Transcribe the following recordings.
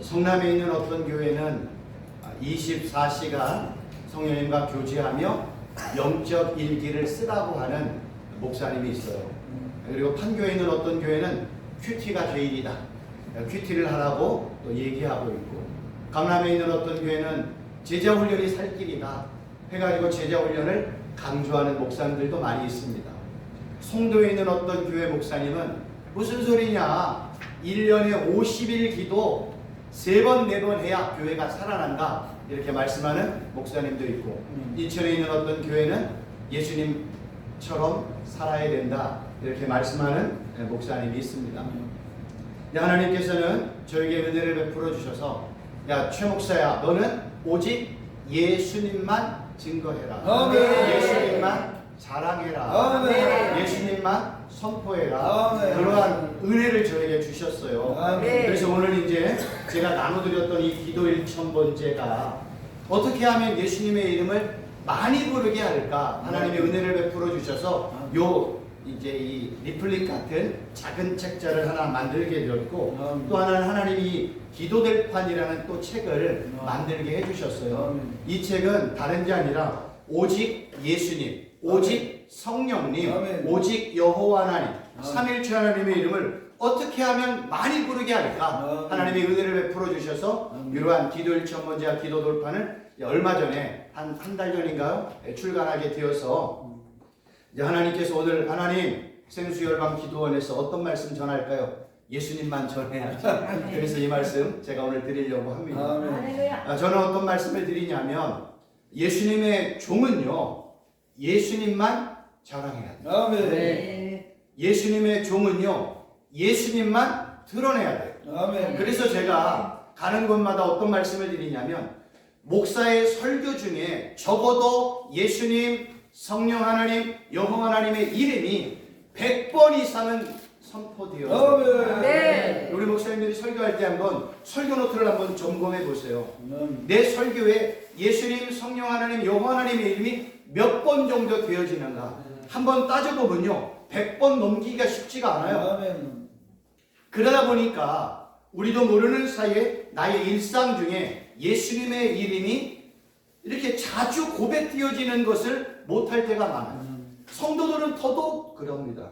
성남에 있는 어떤 교회는 24시간 성령님과 교제하며 영적 일기를 쓰라고 하는 목사님이 있어요. 그리고 판교에 있는 어떤 교회는 큐티가 죄인이다, 큐티를 하라고 또 얘기하고 있고, 강남에 있는 어떤 교회는 제자훈련이 살 길이다 해가지고 제자훈련을 강조하는 목사님들도 많이 있습니다. 송도에 있는 어떤 교회 목사님은 무슨 소리냐, 1년에 50일 기도 3번 4번 해야 교회가 살아난다 이렇게 말씀하는 목사님도 있고, 인천에 있는 어떤 교회는 예수님처럼 살아야 된다 이렇게 말씀하는 목사님이 있습니다. 하나님께서는 저에게 은혜를 베풀어 주셔서, 야 최 목사야, 너는 오직 예수님만 증거해라, 아멘. 예수님만 자랑해라, 아멘. 예수님만 선포해라, 아멘. 그러한 은혜를 저에게 주셨어요. 아멘. 그래서 오늘 이제 제가 나눠드렸던 이 기도 1000번째가 어떻게 하면 예수님의 이름을 많이 부르게 할까, 하나님의 은혜를 베풀어 주셔서 요 이제 이 리플릭 같은 작은 책자를 하나 만들게 되었고, 또 하나는 하나님이 기도들판이라는 또 책을 만들게 해주셨어요. 이 책은 다른 게 아니라 오직 예수님, 오직 성령님, 오직 여호와 하나님, 삼일체 하나님의 이름을 어떻게 하면 많이 부르게 할까, 하나님의 은혜를 베풀어 주셔서 이러한 기도 1000번째와 기도 돌판을 얼마 전에 한 달 전인가요? 출간하게 되어서, 이제 하나님께서 오늘 하나님 생수열방 기도원에서 어떤 말씀 전할까요? 예수님만 전해야지. 그래서 이 말씀 제가 오늘 드리려고 합니다. 저는 어떤 말씀을 드리냐면, 예수님의 종은요 예수님만 자랑해야 돼요. 아멘. 예수님의 종은요 예수님만 드러내야 돼요. 아멘. 그래서 제가 가는 곳마다 어떤 말씀을 드리냐면, 목사의 설교 중에 적어도 예수님, 성령 하나님, 여호와 하나님의 이름이 100번 이상은 선포되어요. 네. 우리 목사님들이 설교할 때 한번 설교 노트를 한번 점검해 보세요. 내 설교에 예수님, 성령 하나님, 여호와 하나님의 이름이 몇 번 정도 되어지는가 한번 따져보면요 100번 넘기기가 쉽지가 않아요. 그러다 보니까 우리도 모르는 사이에 나의 일상 중에 예수님의 이름이 이렇게 자주 고백되어지는 것을 못할 때가 많아요. 성도들은 더더욱 그럽니다.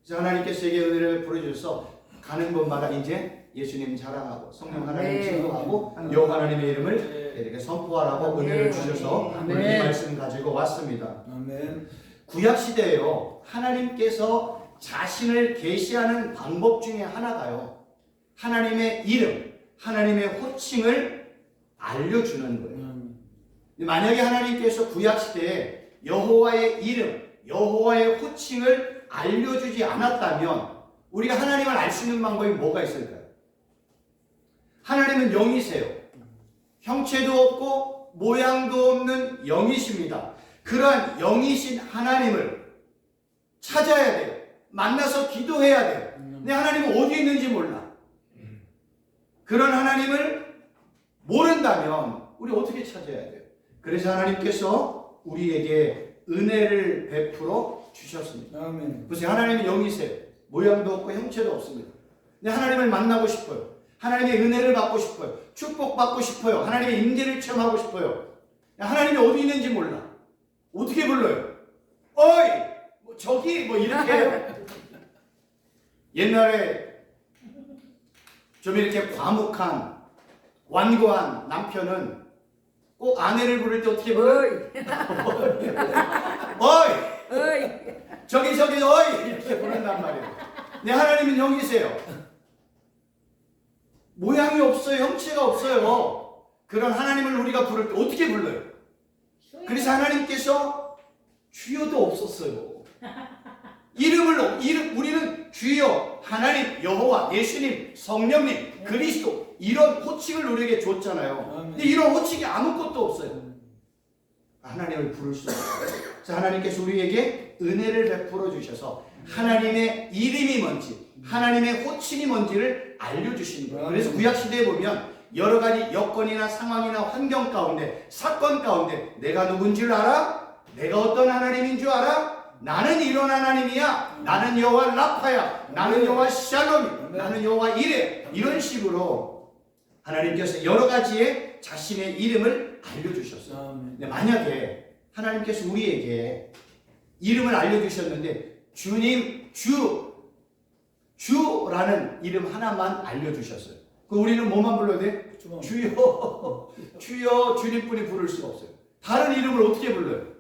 그래서 하나님께서 에게 은혜를 베풀어 주셔서 가는 곳마다 이제 예수님 자랑하고 성령 하나님 증거하고 여호와 하나님의 이름을 이렇게 선포하라고 은혜를 주셔서 오늘 이 말씀 가지고 왔습니다. 구약 시대에요 하나님께서 자신을 계시하는 방법 중에 하나가요 하나님의 이름, 하나님의 호칭을 알려주는 거예요. 만약에 하나님께서 구약 시대에 여호와의 이름, 여호와의 호칭을 알려주지 않았다면 우리가 하나님을 알 수 있는 방법이 뭐가 있을까요? 하나님은 영이세요. 형체도 없고 모양도 없는 영이십니다. 그러한 영이신 하나님을 찾아야 돼요. 만나서 기도해야 돼요. 근데 하나님은 어디 있는지 몰라. 그런 하나님을 모른다면 우리 어떻게 찾아야 돼요? 그래서 하나님께서 우리에게 은혜를 베풀어 주셨습니다. 보세요. 하나님은 영이세요. 모양도 없고 형체도 없습니다. 근데 하나님을 만나고 싶어요. 하나님의 은혜를 받고 싶어요. 축복받고 싶어요. 하나님의 임재를 체험하고 싶어요. 하나님이 어디 있는지 몰라. 어떻게 불러요? 어이! 뭐 저기! 뭐 이렇게 해요. 옛날에 좀 이렇게 과묵한 완고한 남편은 꼭 아내를 부를 때 어떻게 불러요? 어이! 저기 어이! 이렇게 부른단 말이에요. 네, 하나님은 영이세요. 모양이 없어요. 형체가 없어요. 그런 하나님을 우리가 부를 때 어떻게 불러요? 그래서 하나님께서 주여도 없었어요. 우리는 주여, 하나님, 여호와, 예수님, 성령님, 그리스도 이런 호칭을 우리에게 줬잖아요. 근데 이런 호칭이 아무것도 없어요. 하나님을 부를 수 없어요. 그래서 하나님께서 우리에게 은혜를 베풀어 주셔서 하나님의 이름이 뭔지, 하나님의 호칭이 뭔지를 알려주시는 거예요. 그래서 구약시대에 보면 여러 가지 여건이나 상황이나 환경 가운데, 사건 가운데 내가 누군지를 알아? 내가 어떤 하나님인 줄 알아? 나는 이런 하나님이야. 나는 여호와 라파야. 나는 여호와 샬롬. 나는 여호와 이레. 이런 식으로 하나님께서 여러 가지의 자신의 이름을 알려주셨어요. 근데 만약에 하나님께서 우리에게 이름을 알려주셨는데 주님, 주라는 이름 하나만 알려주셨어요. 그 우리는 뭐만 불러야 돼? 주여, 주여, 주님뿐이 부를 수가 없어요. 다른 이름을 어떻게 불러요?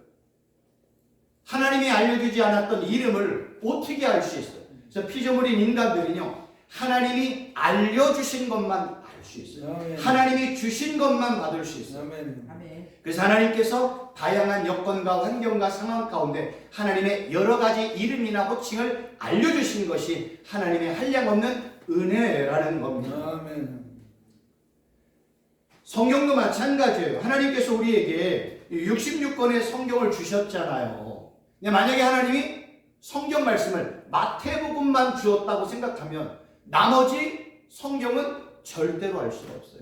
하나님이 알려주지 않았던 이름을 어떻게 알 수 있어요? 그래서 피조물인 인간들은요, 하나님이 알려주신 것만 알 수 있어요. 아멘. 하나님이 주신 것만 받을 수 있어요. 아멘. 그래서 하나님께서 다양한 여건과 환경과 상황 가운데 하나님의 여러 가지 이름이나 호칭을 알려주신 것이 하나님의 한량없는 은혜라는 겁니다. 아멘. 성경도 마찬가지예요. 하나님께서 우리에게 66권의 성경을 주셨잖아요. 근데 만약에 하나님이 성경 말씀을 마태복음만 주었다고 생각하면 나머지 성경은 절대로 알 수가 없어요.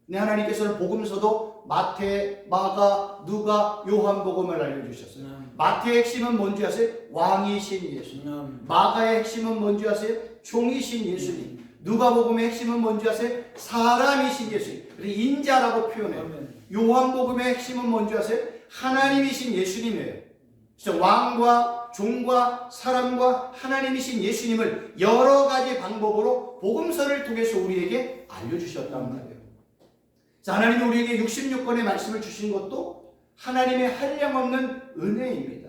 근데 하나님께서는 복음서도 마태, 마가, 누가, 요한복음을 알려주셨어요. 마태의 핵심은 뭔지 아세요? 왕이신 예수님. 마가의 핵심은 뭔지 아세요? 종이신 예수님. 누가복음의 핵심은 뭔지 아세요? 사람이신 예수님. 그래서 인자라고 표현해요. 요한복음의 핵심은 뭔지 아세요? 하나님이신 예수님이에요. 그래서 왕과 종과 사람과 하나님이신 예수님을 여러 가지 방법으로 복음서를 통해서 우리에게 알려주셨단 말이에요. 자, 하나님이 우리에게 66권의 말씀을 주신 것도 하나님의 한량없는 은혜입니다.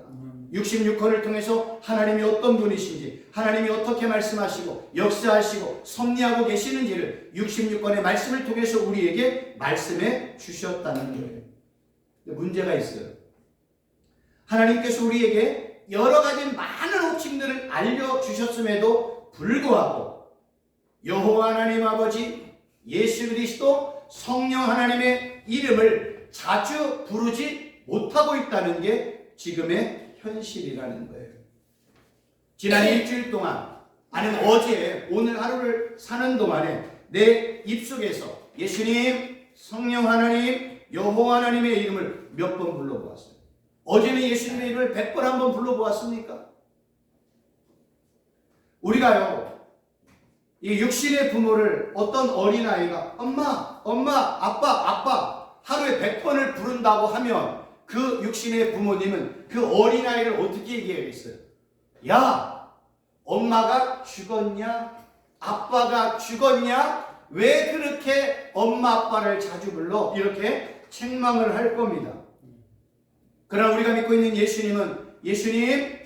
66권을 통해서 하나님이 어떤 분이신지, 하나님이 어떻게 말씀하시고 역사하시고 섭리하고 계시는지를 66권의 말씀을 통해서 우리에게 말씀해 주셨다는 거예요. 문제가 있어요. 하나님께서 우리에게 여러 가지 많은 호칭들을 알려주셨음에도 불구하고 여호와 하나님 아버지, 예수 그리스도, 성령 하나님의 이름을 자주 부르지 못하고 있다는 게 지금의 현실이라는 거예요. 지난 일주일 동안, 아니면 어제, 오늘 하루를 사는 동안에 내 입속에서 예수님, 성령 하나님, 여호와 하나님의 이름을 몇 번 불러보았어요. 어제는 예수님의 이름을 100번 한번 불러보았습니까? 우리가요, 이 육신의 부모를 어떤 어린아이가 엄마, 엄마, 아빠 하루에 100번을 부른다고 하면 그 육신의 부모님은 그 어린아이를 어떻게 얘기하겠어요? 야, 엄마가 죽었냐? 아빠가 죽었냐? 왜 그렇게 엄마 아빠를 자주 불러? 이렇게 책망을 할 겁니다. 그러나 우리가 믿고 있는 예수님은 예수님,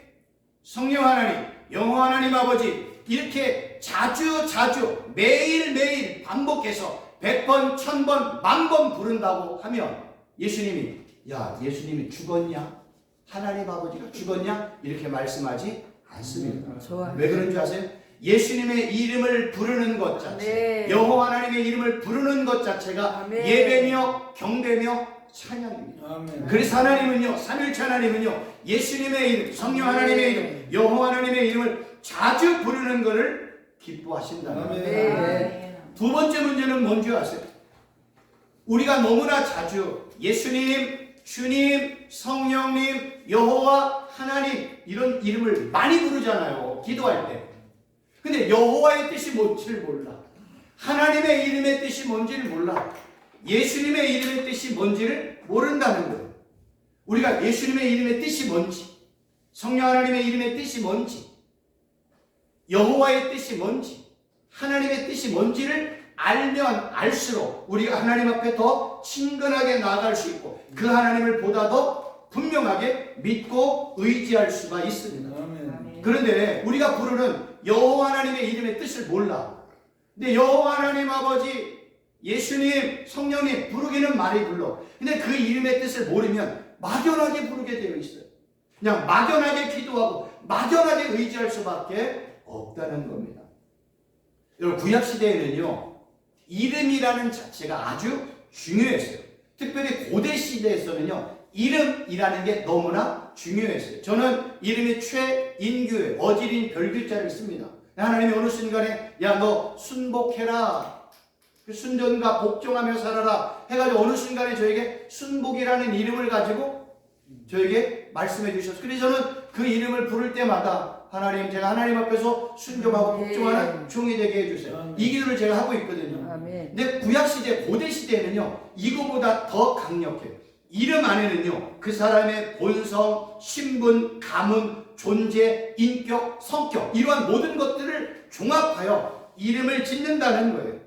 성령 하나님, 여호와 하나님 아버지 이렇게 자주 매일매일 반복해서 100번, 1000번, 10,000번 부른다고 하면 예수님이 야, 예수님이 죽었냐? 하나님 아버지가 죽었냐? 이렇게 말씀하지 않습니다. 왜 그런 줄 아세요? 예수님의 이름을 부르는 것 자체, 여호와 하나님의 이름을 부르는 것 자체가 예배며 경배며 찬양입니다. 아멘. 그래서 하나님은요, 삼일체 하나님은요, 예수님의 이름, 성령 하나님의 이름, 여호와 하나님의 이름을 자주 부르는 것을 기뻐하신다는 거예요. 두 번째 문제는 뭔지 아세요? 우리가 너무나 자주 예수님, 주님, 성령님, 여호와 하나님 이런 이름을 많이 부르잖아요. 기도할 때. 근데 여호와의 뜻이 뭔지를 몰라. 하나님의 이름의 뜻이 뭔지를 몰라. 예수님의 이름의 뜻이 뭔지를 모른다는 거예요. 우리가 예수님의 이름의 뜻이 뭔지, 성령 하나님의 이름의 뜻이 뭔지, 여호와의 뜻이 뭔지, 하나님의 뜻이 뭔지를 알면 알수록 우리가 하나님 앞에 더 친근하게 나아갈 수 있고 그 하나님을 보다 더 분명하게 믿고 의지할 수가 있습니다. 아멘. 그런데 우리가 부르는 여호와 하나님의 이름의 뜻을 몰라. 근데 여호와 하나님 아버지, 예수님, 성령님 부르기는 많이 불러. 근데 그 이름의 뜻을 모르면 막연하게 부르게 되어 있어요. 그냥 막연하게 기도하고 막연하게 의지할 수밖에 없다는 겁니다. 여러분, 구약시대에는요, 이름이라는 자체가 아주 중요했어요. 특별히 고대 시대에서는요, 이름이라는 게 너무나 중요했어요. 저는 이름이 최인규예요. 어질인 별글자를 씁니다. 하나님이 어느 순간에 야, 너 순복해라, 순전과 복종하며 살아라 해가지고 어느 순간에 저에게 순복이라는 이름을 가지고 저에게 말씀해 주셨어요. 그래서 저는 그 이름을 부를 때마다 하나님 제가 하나님 앞에서 순종하고 복종하는 종이 되게 해주세요. 이 기도를 제가 하고 있거든요. 근데 구약시대 고대시대에는요 이거보다 더 강력해요. 이름 안에는요 그 사람의 본성, 신분, 가문, 존재, 인격, 성격 이러한 모든 것들을 종합하여 이름을 짓는다는 거예요.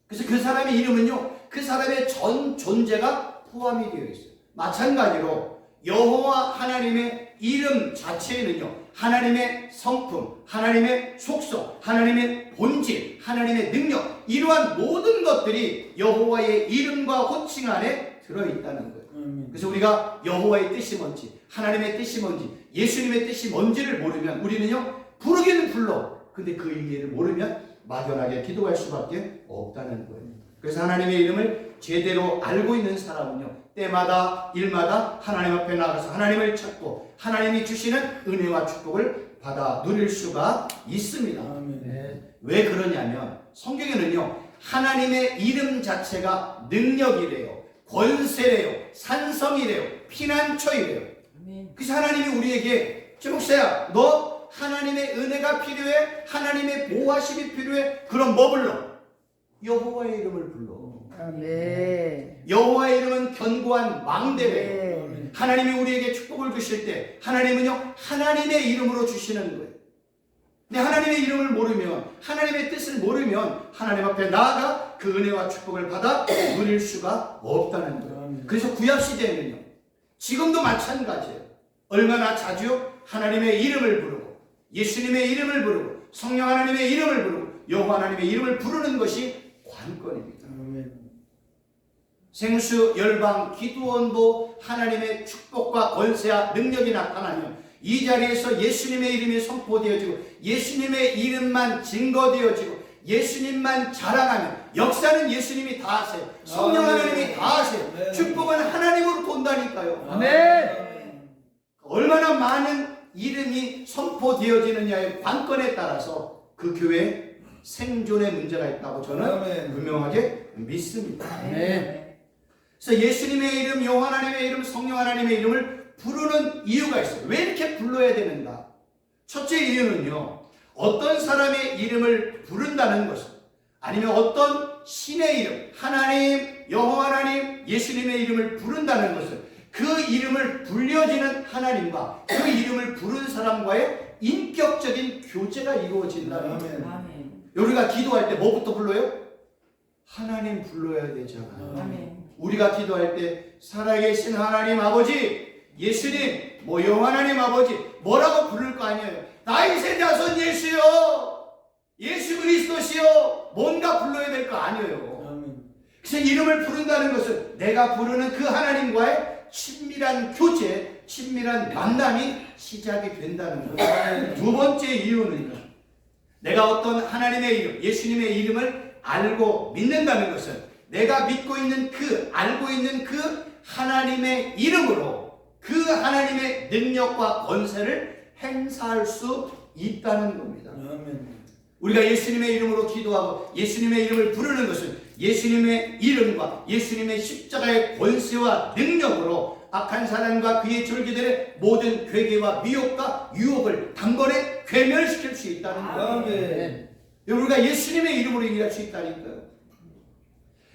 그래서 그 사람의 이름은요 그 사람의 전 존재가 포함이 되어 있어요. 마찬가지로 여호와 하나님의 이름 자체에는요 하나님의 성품, 하나님의 속성, 하나님의 본질, 하나님의 능력 이러한 모든 것들이 여호와의 이름과 호칭 안에 들어있다는 거예요. 그래서 우리가 여호와의 뜻이 뭔지, 하나님의 뜻이 뭔지, 예수님의 뜻이 뭔지를 모르면 우리는요 부르기는 불러. 근데 그 의미를 모르면 막연하게 기도할 수밖에 없다는 거예요. 그래서 하나님의 이름을 제대로 알고 있는 사람은요 때마다 일마다 하나님 앞에 나가서 하나님을 찾고 하나님이 주시는 은혜와 축복을 받아 누릴 수가 있습니다. 왜 그러냐면 성경에는요 하나님의 이름 자체가 능력이래요, 권세래요, 산성이래요, 피난처이래요. 그래서 하나님이 우리에게 목사야 너 하나님의 은혜가 필요해? 하나님의 보호하심이 필요해? 그럼 뭐 불러? 여호와의 이름을 불러. 아멘. 여호와의 이름은 견고한 망대래요. 하나님이 우리에게 축복을 주실 때 하나님은요 하나님의 이름으로 주시는 거예요. 근데 하나님의 이름을 모르면, 하나님의 뜻을 모르면 하나님 앞에 나아가 그 은혜와 축복을 받아 누릴 수가 없다는 거예요. 그래서 구약시대에는요 지금도 마찬가지예요. 얼마나 자주 하나님의 이름을 부르고 예수님의 이름을 부르고 성령 하나님의 이름을 부르고 여호와 하나님의 이름을 부르는 것이 관건입니다. 생수, 열방, 기도원도 하나님의 축복과 권세와 능력이 나타나면 이 자리에서 예수님의 이름이 선포되어지고 예수님의 이름만 증거되어지고 예수님만 자랑하면 역사는 예수님이 다 하세요. 성령 하나님이 다 하세요. 축복은 하나님으로 돈다니까요. 아멘. 얼마나 많은 이름이 선포되어지느냐의 관건에 따라서 그 교회에 생존의 문제가 있다고 저는 분명하게 믿습니다. 그래서 예수님의 이름, 여호와 하나님의 이름, 성령 하나님의 이름을 부르는 이유가 있어요. 왜 이렇게 불러야 되는가? 첫째 이유는요, 어떤 사람의 이름을 부른다는 것은, 아니면 어떤 신의 이름, 하나님, 여호와 하나님, 예수님의 이름을 부른다는 것은 그 이름을 불려지는 하나님과 그 이름을 부른 사람과의 인격적인 교제가 이루어진다는 거예요. 우리가 기도할 때 뭐부터 불러요? 하나님 불러야 되잖아요. 우리가 기도할 때 살아계신 하나님 아버지, 예수님, 여호와 하나님 아버지 뭐라고 부를 거 아니에요. 다윗의 자손 예수요, 예수 그리스도시요, 뭔가 불러야 될 거 아니에요. 그래서 이름을 부른다는 것은 내가 부르는 그 하나님과의 친밀한 교제, 친밀한 만남이 시작이 된다는 거예요. 두 번째 이유는요, 내가 어떤 하나님의 이름, 예수님의 이름을 알고 믿는다는 것은 내가 믿고 있는 알고 있는 그 하나님의 이름으로 그 하나님의 능력과 권세를 행사할 수 있다는 겁니다. 우리가 예수님의 이름으로 기도하고 예수님의 이름을 부르는 것은 예수님의 이름과 예수님의 십자가의 권세와 능력으로 악한 사람과 그의 절기들의 모든 괴계와 미혹과 유혹을 단번에 괴멸시킬 수 있다는 거예요. 우리가 예수님의 이름으로 일할 수 있다니까요.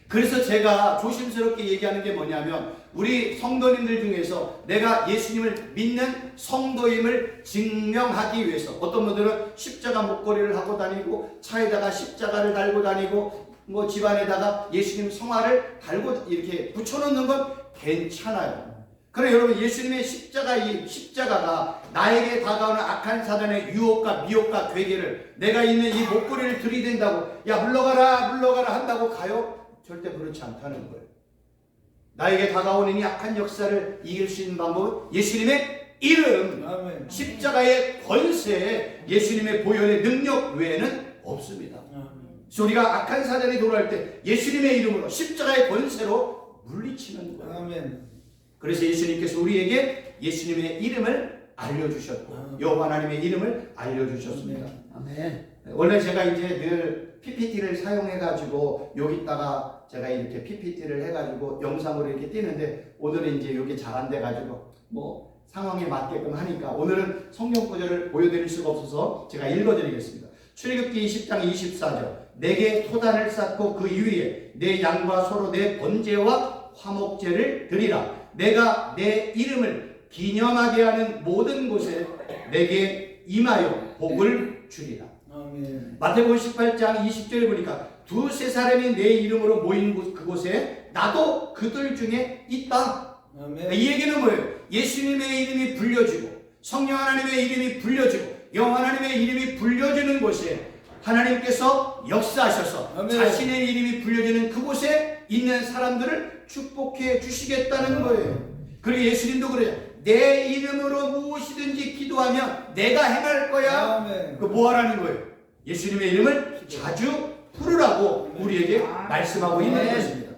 그래서 제가 조심스럽게 얘기하는 게 뭐냐면, 우리 성도님들 중에서 내가 예수님을 믿는 성도임을 증명하기 위해서 어떤 분들은 십자가 목걸이를 하고 다니고 차에다가 십자가를 달고 다니고 집안에다가 예수님 성화를 달고 이렇게 붙여놓는 건 괜찮아요. 그러나 여러분, 예수님의 십자가가 나에게 다가오는 악한 사단의 유혹과 미혹과 괴계를 내가 있는 이 목걸이를 들이댄다고 야 물러가라 한다고 가요? 절대 그렇지 않다는 거예요. 나에게 다가오는 이 악한 역사를 이길 수 있는 방법은 예수님의 이름, 아멘. 십자가의 권세, 예수님의 보혈의 능력 외에는 없습니다. 그래서 우리가 악한 사단이 돌아올 때 예수님의 이름으로 십자가의 권세로 물리치는 거예요. 아멘. 그래서 예수님께서 우리에게 예수님의 이름을 알려주셨고 여호와 하나님의 이름을 알려주셨습니다. 아멘. 원래 제가 이제 늘 PPT를 사용해가지고 여기다가 제가 이렇게 PPT를 해가지고 영상으로 이렇게 띄는데 오늘은 이제 여기 잘 안 돼가지고 상황에 맞게끔 하니까 오늘은 성경 구절을 보여드릴 수가 없어서 제가 읽어드리겠습니다. 출애굽기 20장 24절 내게 토단을 쌓고 그 위에 내 양과 소로 내 번제와 화목제를 드리라. 내가 내 이름을 기념하게 하는 모든 곳에 내게 임하여 복을 주리라. 아멘. 마태복음 18장 20절에 보니까 두세 사람이 내 이름으로 모인 그곳에 나도 그들 중에 있다. 아멘. 이 얘기는 뭐예요? 예수님의 이름이 불려지고 성령 하나님의 이름이 불려지고 영혼 하나님의 이름이 불려지는 곳에 하나님께서 역사하셔서 아멘. 자신의 이름이 불려지는 그곳에 있는 사람들을 축복해 주시겠다는 거예요. 그리고 예수님도 그래요. 내 이름으로 무엇이든지 기도하면 내가 행할 거야. 아멘. 그 뭐 하라는 거예요? 예수님의 이름을 자주 부르라고 우리에게 말씀하고 있는 아멘. 것입니다.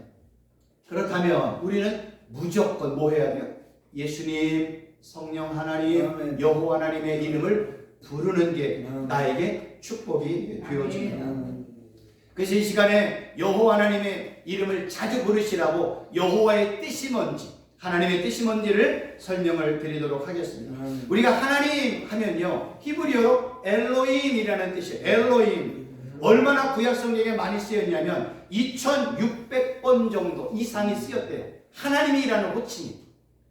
그렇다면 우리는 무조건 뭐 해야 돼요? 예수님, 성령 하나님, 아멘. 여호와 하나님의 이름을 부르는 게 아멘. 나에게 축복이 되어집니다. 아멘. 그래서 이 시간에 여호와 하나님의 이름을 자주 부르시라고 여호와의 뜻이 뭔지, 하나님의 뜻이 뭔지를 설명을 드리도록 하겠습니다. 아멘. 우리가 하나님 하면요, 히브리어로 엘로힘이라는 뜻이에요. 엘로힘. 얼마나 구약 성경에 많이 쓰였냐면 2600번 정도 이상이 쓰였대요. 하나님이라는 호칭이.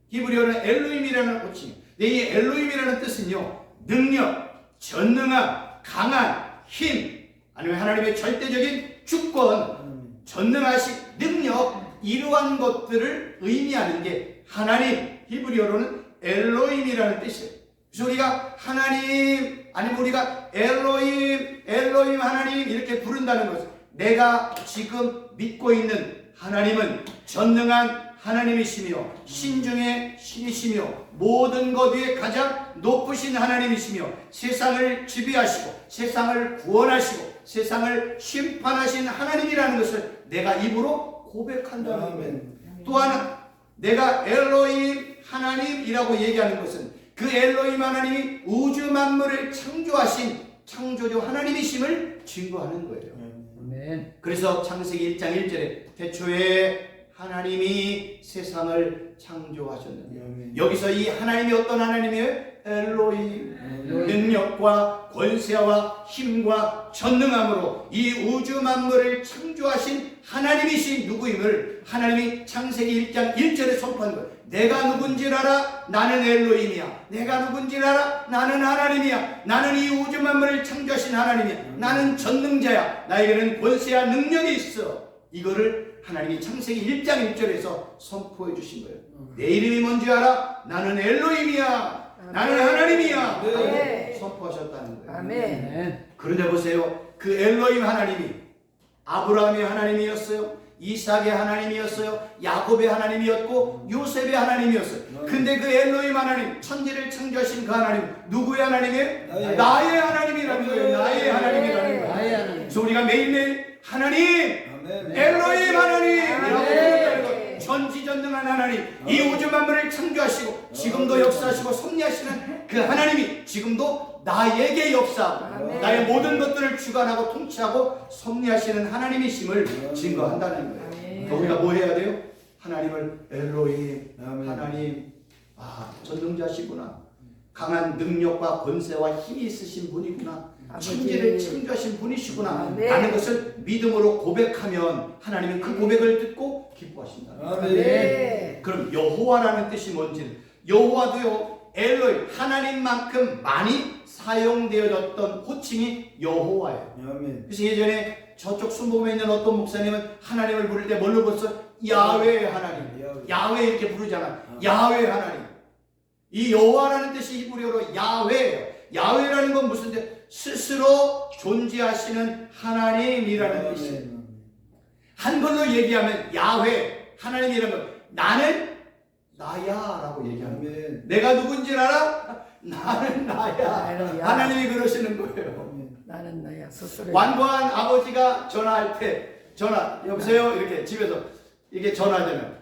히브리어는 엘로힘이라는 호칭이. 근데 이 엘로힘이라는 뜻은요, 능력, 전능함, 강한 힘, 아니면 하나님의 절대적인 주권, 전능하신 능력, 이러한 것들을 의미하는 게 하나님, 히브리어로는 엘로힘이라는 뜻이에요. 그래서 우리가 하나님, 아니면 우리가 엘로힘, 엘로힘 하나님 이렇게 부른다는 것은 내가 지금 믿고 있는 하나님은 전능한 하나님이시며 신중의 신이시며 모든 것 위에 가장 높으신 하나님이시며 세상을 지배하시고 세상을 구원하시고 세상을 심판하신 하나님이라는 것을 내가 입으로 고백한다는 거예요. 또한 내가 엘로힘 하나님이라고 얘기하는 것은 그 엘로힘 하나님이 우주 만물을 창조하신 창조주 하나님이심을 증거하는 거예요. 아멘. 그래서 창세기 1장 1절에 태초에 하나님이 세상을 창조하셨는데 여기서 이 하나님이 어떤 하나님이에요? 엘로힘. 능력과 권세와 힘과 전능함으로 이 우주 만물을 창조하신 하나님이신 누구임을 하나님이 창세기 1장 1절에 선포한 거예요. 내가 누군지 알아? 나는 엘로힘이야. 내가 누군지 알아? 나는 하나님이야. 나는 이 우주 만물을 창조하신 하나님이야. 나는 전능자야. 나에게는 권세와 능력이 있어. 이거를 하나님이 창세기 1장 1절에서 선포해 주신 거예요. 내 이름이 뭔지 알아? 나는 엘로힘이야. 나는 하나님이야. 네. 선포하셨다는 거예요. 아멘. 그런데 보세요. 그 엘로힘 하나님이 아브라함의 하나님이었어요. 이삭의 하나님이었어요. 야곱의 하나님이었고 요셉의 하나님이었어요. 근데 그 엘로힘 하나님, 천지를 창조하신 그 하나님, 누구의 하나님이에요? 나의 하나님이라는 거예요. 나의 하나님이라는 거예요. 나의 하나님. 그래서 우리가 매일매일 하나님, 아멘. 엘로힘 하나님이라고 아멘. 부른다는 거예요. 전지전능한 하나님, 이 우주 만물을 창조하시고 지금도 역사하시고 섭리하시는 그 하나님이 지금도 나에게 역사하고 아멘. 나의 모든 것들을 주관하고 통치하고 섭리하시는 하나님이심을 증거한다는 거예요. 아멘. 그러니까 우리가 뭐 해야 돼요? 하나님을 엘로힘, 아멘. 하나님, 전능자시구나. 강한 능력과 권세와 힘이 있으신 분이구나. 아버지. 천지를 창조하신 분이시구나. 아멘. 라는 것을 믿음으로 고백하면 하나님은 그 고백을 듣고 기뻐하신다. 아멘. 그럼 여호와라는 뜻이 뭔지는, 여호와도요, 엘로힘, 하나님만큼 많이 사용되어졌던 호칭이 여호와예요. 아멘. 그래서 예전에 저쪽 순복음에 있는 어떤 목사님은 하나님을 부를 때 뭘로 불렀어? 야훼 하나님. 야훼 이렇게 부르잖아. 야훼 하나님. 이 여호와라는 뜻이 히브리어로 야훼예요. 야훼라는 건 무슨 뜻? 스스로 존재하시는 하나님이라는 뜻이에요. 한글로 얘기하면 야훼, 하나님이라는 건 나는 나야라고 얘기하는 거예요. 아멘. 내가 누군지 알아? 나는 나야. 나는 야. 하나님이 그러시는 거예요. 나는 나야 스스로. 완고한 아버지가 전화할 때 여보세요 이렇게 집에서 이게 전화되면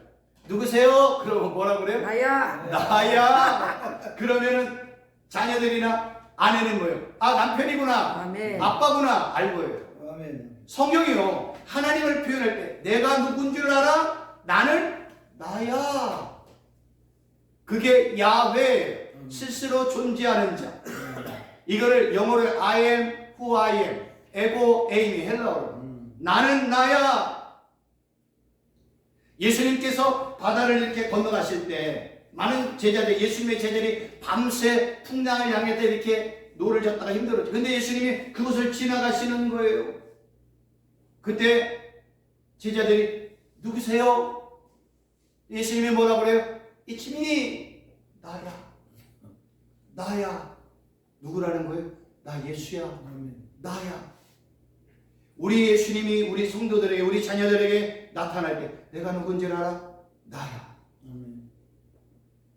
누구세요? 그러고 뭐라 그래요? 나야. 나야. 그러면은 자녀들이나 아내는 뭐예요? 아, 남편이구나. 아멘. 아빠구나. 알고요. 아멘. 성경이요, 하나님을 표현할 때 내가 누군 줄 알아? 나는 나야. 그게 야훼, 스스로 존재하는 자. 이거를 영어로 I am who I am, 에고 에이미 헬라어로 나는 나야. 예수님께서 바다를 이렇게 건너가실 때 많은 제자들, 예수님의 제자들이 밤새 풍랑을 향해서 이렇게 노를 젓다가 힘들었죠. 근데 예수님이 그곳을 지나가시는 거예요. 그때 제자들이 누구세요? 예수님이 뭐라고 그래요? It's me. 나야. 누구라는 거예요? 나 예수야. 나야. 우리 예수님이 우리 성도들에게, 우리 자녀들에게 나타날 때 내가 누군지 알아? 나야.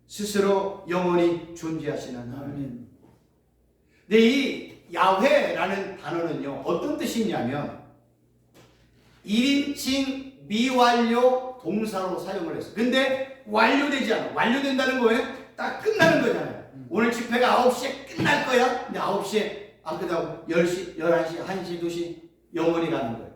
스스로 영원히 존재하시는 하나님. 근데 이 야훼라는 단어는요, 어떤 뜻이 있냐면 1인칭 미완료 동사로 사용을 했어요. 근데 완료되지 않아. 완료된다는 거예요? 딱 끝나는 거잖아요. 오늘 집회가 9시에 끝날 거야. 근데 9시에 안 끝나고 10시, 11시, 1시, 2시 영원히 가는 거예요.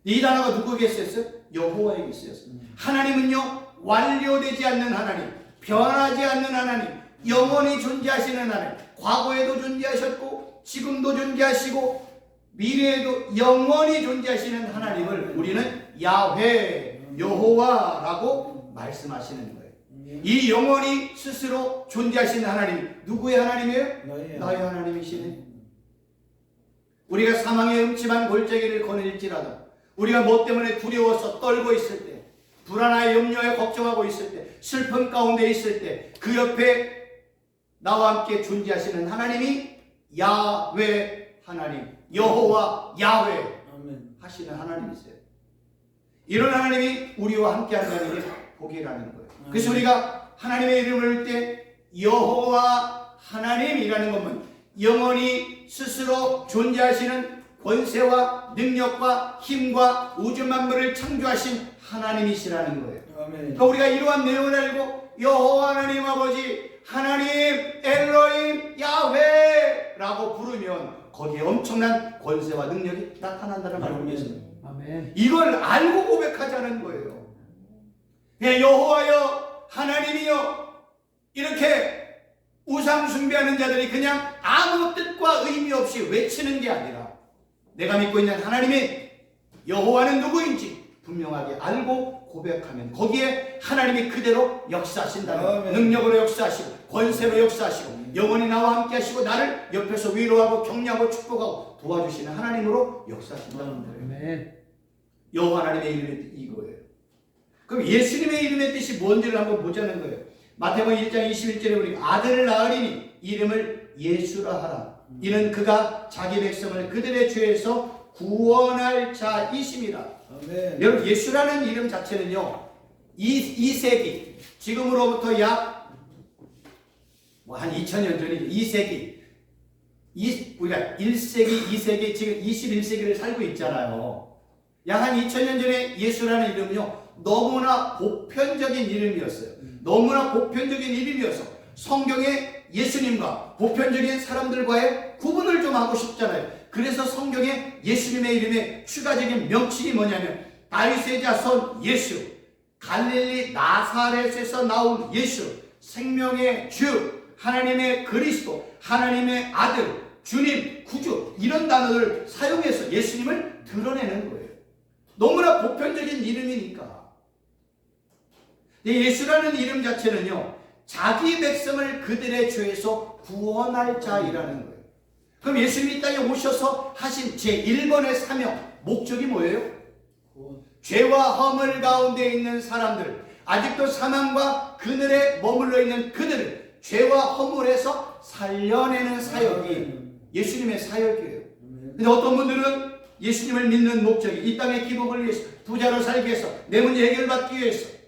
이 단어가 누구에게 쓰였어요? 여호와에게 쓰였어요. 하나님은요, 완료되지 않는 하나님, 변하지 않는 하나님, 영원히 존재하시는 하나님, 과거에도 존재하셨고 지금도 존재하시고 미래에도 영원히 존재하시는 하나님을 우리는 야훼, 여호와라고 말씀하시는 거예요. 이 영원히 스스로 존재하시는 하나님, 누구의 하나님이에요? 나의 하나님이시네. 우리가 사망의 음침한 골짜기를 거닐지라도, 우리가 뭐 때문에 두려워서 떨고 있을 때, 불안하여 염려에 걱정하고 있을 때, 슬픔 가운데 있을 때, 그 옆에 나와 함께 존재하시는 하나님이 야훼 하나님, 여호와 야훼 하시는 하나님이세요. 이런 하나님이 우리와 함께 한다는 게 복이라는 거예요. 그래서 우리가 하나님의 이름을 할 때 여호와 하나님이라는 것은 영원히 스스로 존재하시는 권세와 능력과 힘과 우주 만물을 창조하신 하나님이시라는 거예요. 그러니까 우리가 이러한 내용을 알고 여호와 하나님 아버지, 하나님 엘로힘 야훼라고 부르면 거기에 엄청난 권세와 능력이 나타난다는 말씀입니다. 아멘. 이걸 알고 고백하자는 거예요. 예, 여호와여, 하나님이여, 이렇게 우상 숭배하는 자들이 그냥 아무 뜻과 의미 없이 외치는 게 아니라 내가 믿고 있는 하나님의 여호와는 누구인지 분명하게 알고 고백하면 거기에 하나님이 그대로 역사하신다는, 능력으로 역사하시고 권세로 역사하시고 영원히 나와 함께 하시고 나를 옆에서 위로하고 격려하고 축복하고 도와주시는 하나님으로 역사하신다는 거예요. 아멘. 여호와 하나님의 이름이 이거예요. 그럼 예수님의 이름의 뜻이 뭔지를 한번 보자는 거예요. 마태복음 1장 21절에 우리가 아들을 낳으리니 이름을 예수라 하라. 이는 그가 자기 백성을 그들의 죄에서 구원할 자이심이라. 아멘. 여러분, 예수라는 이름 자체는요, 2세기, 지금으로부터 약 한 2000년 전이죠. 2세기, 우리가 1세기, 2세기, 지금 21세기를 살고 있잖아요. 약 한 2000년 전에 예수라는 이름은요, 너무나 보편적인 이름이었어요. 너무나 보편적인 이름이어서 성경에 예수님과 보편적인 사람들과의 구분을 좀 하고 싶잖아요. 그래서 성경에 예수님의 이름에 추가적인 명칭이 뭐냐면 다윗의 자손 예수, 갈릴리 나사렛에서 나온 예수, 생명의 주, 하나님의 그리스도, 하나님의 아들, 주님, 구주, 이런 단어를 사용해서 예수님을 드러내는 거예요. 너무나 보편적인 이름이니까. 예수라는 이름 자체는요, 자기 백성을 그들의 죄에서 구원할 자이라는 거예요. 그럼 예수님이 이 땅에 오셔서 하신 제1번의 사명, 목적이 뭐예요? 죄와 허물 가운데 있는 사람들, 아직도 사망과 그늘에 머물러 있는 그들을 죄와 허물에서 살려내는 사역이 예수님의 사역이에요. 근데 어떤 분들은 예수님을 믿는 목적이 이 땅의 기복을 위해서, 부자로 살기 위해서, 내 문제 해결받기 위해서,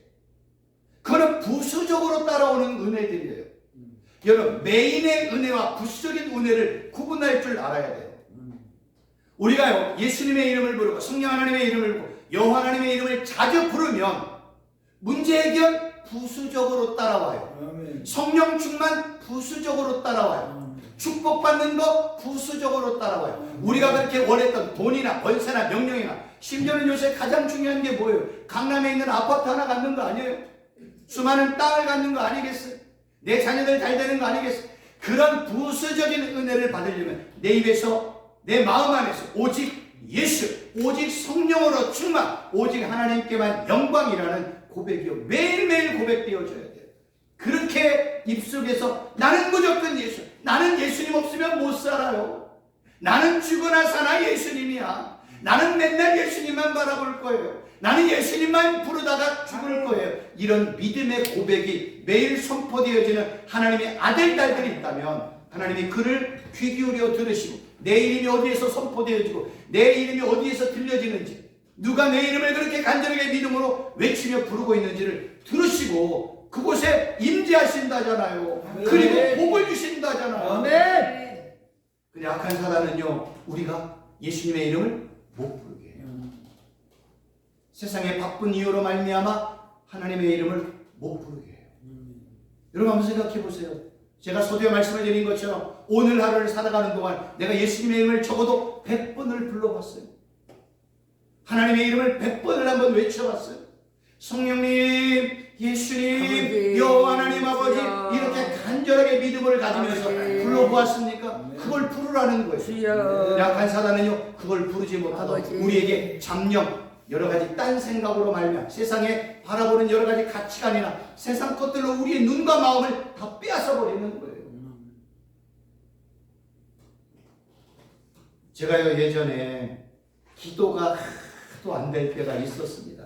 그거는 부수적으로 따라오는 은혜들이에요. 여러분, 메인의 은혜와 부수적인 은혜를 구분할 줄 알아야 돼요. 우리가요, 예수님의 이름을 부르고 성령 하나님의 이름을 부르고 여호와 하나님의 이름을 자주 부르면 문제 해결 부수적으로 따라와요. 아멘. 성령 충만 부수적으로 따라와요. 축복받는 거 부수적으로 따라와요. 우리가 그렇게 원했던 돈이나 권세나 명령이나, 심지어는 요새 가장 중요한 게 뭐예요? 강남에 있는 아파트 하나 갖는 거 아니에요? 수많은 땅을 갖는 거 아니겠어요? 내 자녀들 잘 되는 거 아니겠어요? 그런 부수적인 은혜를 받으려면 내 입에서, 내 마음 안에서 오직 예수, 오직 성령으로 충만, 오직 하나님께만 영광이라는 고백이요, 매일매일 고백되어져야 돼요. 그렇게 입속에서 나는 무조건 예수, 나는 예수님 없으면 못 살아요, 나는 죽으나 사나 예수님이야, 나는 맨날 예수님만 바라볼 거예요, 나는 예수님만 부르다가 죽을 거예요, 이런 믿음의 고백이 매일 선포되어지는 하나님의 아들, 딸들이 있다면 하나님이 그를 귀 기울여 들으시고 내 이름이 어디에서 선포되어지고 내 이름이 어디에서 들려지는지, 누가 내 이름을 그렇게 간절하게 믿음으로 외치며 부르고 있는지를 들으시고 그곳에 임재하신다잖아요. 그리고 복을 주신다잖아요. 아멘. 근데 악한 사단은요, 우리가 예수님의 이름을 못 부르게 해요. 세상의 바쁜 이유로 말미암아 하나님의 이름을 못 부르게 해요. 여러분 한번 생각해 보세요. 제가 서두에 말씀을 드린 것처럼 오늘 하루를 살아가는 동안 내가 예수님의 이름을 적어도 100번을 불러봤어요. 하나님의 이름을 100번을 한번 외쳐봤어요. 성령님, 예수님, 아버지, 여호와 하나님 아버지, 주여. 이렇게 간절하게 믿음을 가지면서 아버지. 불러보았습니까? 그걸 부르라는 거예요. 주여. 약한 사단은요, 그걸 부르지 못하고 아버지. 우리에게 잡념, 여러 가지 딴 생각으로 말미암아 세상에 바라보는 여러 가지 가치관이나 세상 것들로 우리의 눈과 마음을 다 빼앗아 버리는 거예요. 제가요, 예전에 기도가 하도 안 될 때가 있었습니다.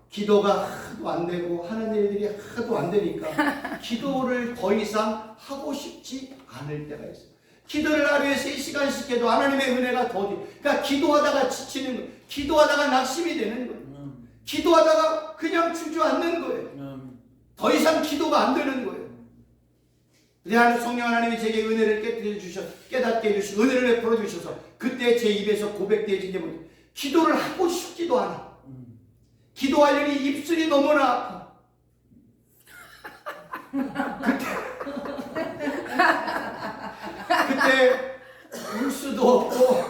기도가 하도 안 되고 하는 일들이 하도 안 되니까 기도를 더 이상 하고 싶지 않을 때가 있어요. 기도를 하루에 3시간씩 해도 하나님의 은혜가 더디. 그러니까 기도하다가 지치는 거예요. 기도하다가 낙심이 되는 거예요. 기도하다가 그냥 주저앉는 거예요. 더 이상 기도가 안 되는 거예요. 근데 성령 하나님이 제게 은혜를 깨닫게 해주시고 은혜를 베풀어 주셔서 그때 제 입에서 고백되어진 게 뭐냐, 기도를 하고 싶지도 않아. 기도하려니 입술이 너무나 아파. 그때 울 수도 없고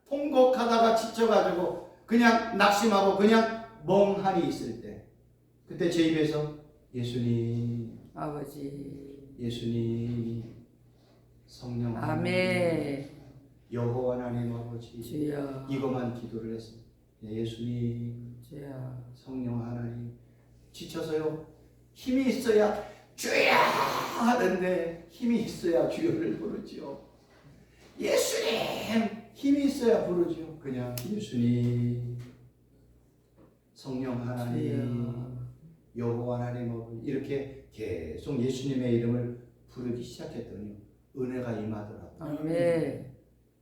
통곡하다가 지쳐가지고 그냥 낙심하고 그냥 멍하니 있을 때, 그때 제 입에서 예수님, 아버지. 예수님, 성령 하나님, 아멘. 여호와 하나님 아버지, 주여. 이것만 기도를 했습니다. 예수님, 주여. 성령 하나님. 지쳐서요, 힘이 있어야 주여 하는데 힘이 있어야 주여를 부르지요. 예수님, 힘이 있어야 부르지요. 그냥 예수님, 성령 하나님, 여호와 하나님 아버지, 이렇게 계속 예수님의 이름을 부르기 시작했더니 은혜가 임하더라고요. 아멘.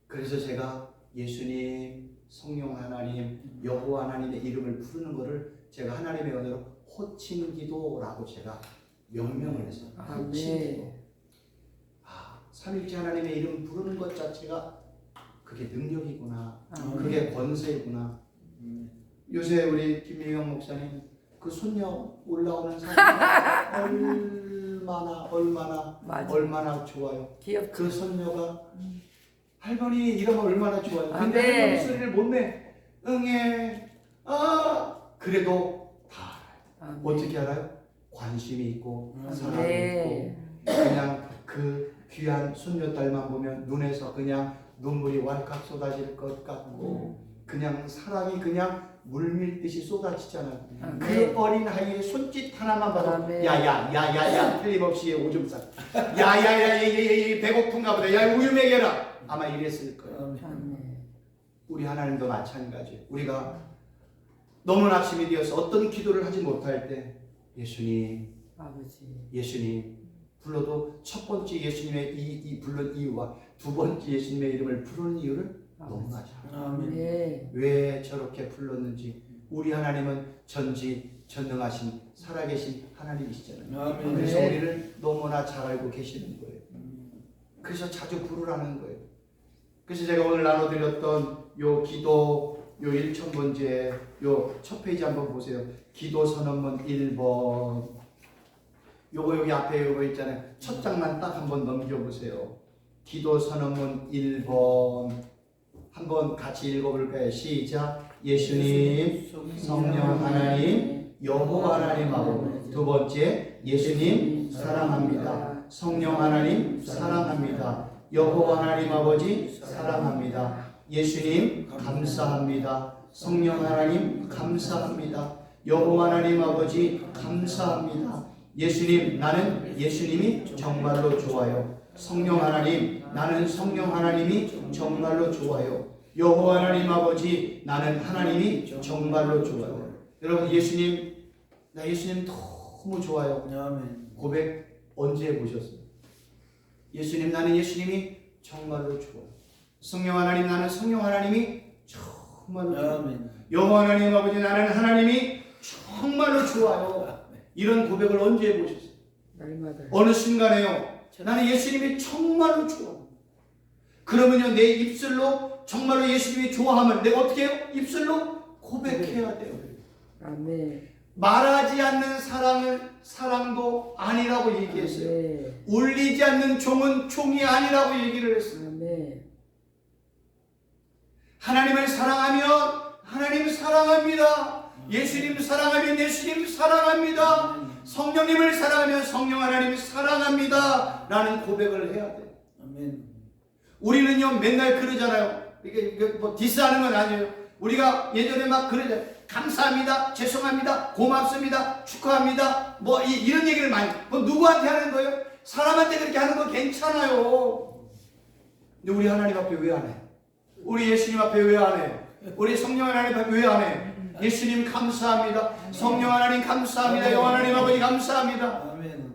그래서 제가 예수님, 성령 하나님, 여호와 하나님의 이름을 부르는 것을 제가 하나님의 은혜로 호칭기도라고 제가 명명을 했어요. 호칭기도. 삼일째 하나님의 이름 부르는 것 자체가 그게 능력이구나. 그게 권세이구나. 요새 우리 김민경 목사님 그 손녀 올라오는 사진 얼마나 좋아요. 귀엽죠. 그 손녀가 할머니 이러면 얼마나 좋아요. 근데 아멘. 할머니 소리를 못 내. 응애. 그래도 다 알아요. 아멘. 어떻게 알아요? 관심이 있고 사랑이 네. 있고, 그냥 그 귀한 손녀딸만 보면 눈에서 그냥 눈물이 왈칵 쏟아질 것 같고 그냥 사랑이 그냥 물밀듯이 쏟아지잖아요. 아멘. 그 어린 아이의 손짓 하나만 봐도 아멘. 야야야야야 틀림없이 오줌 싸. 야야야 얘 배고픈가 보다. 야 우유 먹여라. 아마 이랬을 거예요. 아멘. 우리 하나님도 마찬가지예요. 우리가 너무 낙심이 되어서 어떤 기도를 하지 못할 때 예수님, 아버지. 예수님 불러도 첫 번째 예수님의 이 부른 이유와 두 번째 예수님의 이름을 부르는 이유를 너무나 잘 알아요. 아멘. 왜 저렇게 불렀는지. 우리 하나님은 전지전능하신 살아계신 하나님이시잖아요. 아멘. 그래서 네. 우리를 너무나 잘 알고 계시는 거예요. 그래서 자주 부르라는 거예요. 그래서 제가 오늘 나눠드렸던 요 기도 요 1000번째 요 첫 페이지 한번 보세요. 기도 선언문 1번. 요거 여기 앞에 요거 있잖아요. 첫 장만 딱 한번 넘겨보세요. 기도 선언문 1번. 한번 같이 읽어볼까요? 시작. 예수님, 성령 하나님, 여호와 하나님 아버지. 두 번째, 예수님 사랑합니다. 성령 하나님 사랑합니다. 여호와 하나님 아버지 사랑합니다. 예수님 감사합니다. 성령 하나님 감사합니다. 여호와 하나님 아버지 감사합니다. 예수님, 나는 예수님이 정말로 좋아요. 성령 하나님, 나는 성령 하나님이 정말로 좋아요. 여호와 하나님 아버지, 나는 하나님이 정말로 좋아요. 여러분, 예수님, 나 예수님 너무 좋아요. 아멘. 고백 언제 해보셨어요? 예수님, 나는 예수님이 정말로 좋아요. 성령 하나님, 나는 성령 하나님이 정말로 좋아요. 아멘. 여호와 하나님 아버지, 나는 하나님이 정말로 좋아요. 이런 고백을 언제 해보셨어요? 날마다. 어느 순간에요. 나는 예수님이 정말로 좋아. 그러면요, 내 입술로 정말로 예수님이 좋아하면 내가 어떻게 해요? 입술로 고백해야 돼요. 아멘. 말하지 않는 사랑도 아니라고 얘기했어요. 네. 울리지 않는 종은 종이 아니라고 얘기를 했어요. 아멘. 하나님을 사랑하면 하나님 사랑합니다. 예수님 사랑하면 예수님 사랑합니다. 성령님을 사랑하면 성령 하나님 사랑합니다. 라는 고백을 해야 돼요. 아멘. 우리는요, 맨날 그러잖아요. 이게 뭐 디스하는 건 아니에요. 우리가 예전에 막 그러잖아요. 감사합니다. 죄송합니다. 고맙습니다. 축하합니다. 뭐 이런 얘기를 많이. 뭐 누구한테 하는 거예요? 사람한테 그렇게 하는 거 괜찮아요. 근데 우리 하나님 앞에 왜 안 해? 우리 예수님 앞에 왜 안 해? 우리 성령 하나님 앞에 왜 안 해? 예수님 감사합니다. 성령 하나님 감사합니다. 영원 하나님 아버지 감사합니다. 아멘.